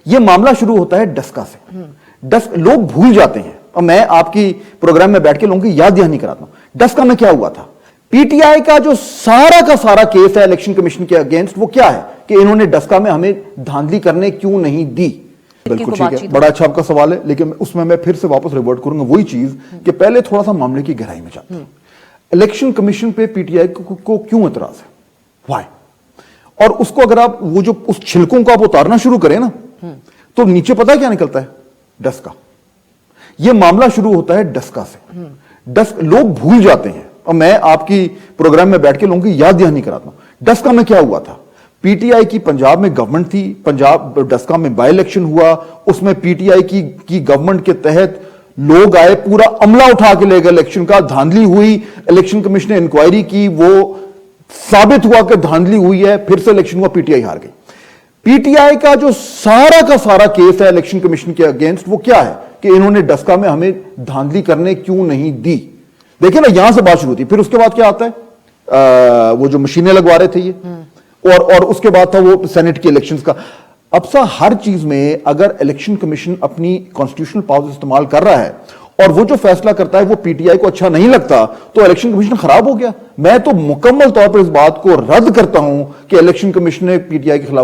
یہ معاملہ شروع ہوتا ہے ڈسکا سے. لوگ بھول جاتے ہیں, اور میں آپ کی پروگرام میں بیٹھ کے لوگوں کی یاد دہانی کراتا ہوں. ڈسکا میں کیا ہوا تھا؟ پی ٹی آئی کا جو سارا کیس ہے الیکشن کمیشن کے اگینسٹ, وہ کیا ہے کہ انہوں نے ڈسکا میں ہمیں دھاندلی کرنے کیوں نہیں دی. بالکل ٹھیک ہے, بڑا اچھا آپ کا سوال ہے, لیکن اس میں پھر سے واپس ریورٹ کروں گا وہی چیز کہ پہلے تھوڑا سا معاملے کی گہرائی میں جاتا ہوں. الیکشن کمیشن پہ پی ٹی آئی کو کیوں اعتراض ہے, وائی؟ اور اس کو اگر آپ وہ جو اس چھلکوں کو آپ اتارنا شروع کریں نا, تو نیچے پتہ کیا نکلتا ہے؟ ڈسکا. یہ معاملہ شروع ہوتا ہے ڈسکا سے. لوگ بھول جاتے ہیں, اور میں آپ کی پروگرام میں بیٹھ کے لوگوں کی یاد دہانی کراتا ہوں. ڈسکا میں کیا ہوا تھا؟ پی ٹی آئی کی پنجاب میں گورنمنٹ تھی, پنجاب ڈسکا میں بائی الیکشن ہوا, اس میں پی ٹی آئی کی گورنمنٹ کے تحت لوگ آئے, پورا عملہ اٹھا کے لے گئے الیکشن کا, دھاندلی ہوئی, الیکشن کمیشن نے انکوائری کی, وہ ثابت ہوا کہ دھاندلی ہوئی ہے, پھر سے الیکشن ہوا, پی ٹی آئی ہار گئی. پی ٹی آئی کا جو سارا کیس ہے الیکشن کمیشن کے اگینسٹ, وہ کیا ہے کہ انہوں نے ڈسکا میں ہمیں دھاندلی کرنے کیوں نہیں دی. دیکھیں نا, یہاں سے بات شروع ہوتی. پھر اس کے بعد کیا آتا ہے, وہ جو مشینیں لگوا رہے تھے یہ, اور اس کے بعد تھا وہ سینٹ کی الیکشنز کا. اب سا ہر چیز میں اگر الیکشن کمیشن اپنی کانسٹیٹیوشنل پاورز استعمال کر رہا ہے اور وہ جو فیصلہ کرتا ہے وہ پی ٹی آئی کو اچھا نہیں لگتا, تو الیکشن کمیشن خراب ہو گیا. میں تو مکمل طور پر اس بات کو رد کرتا ہوں کہ الیکشن کمیشن نے پی ٹی آئی کے خلاف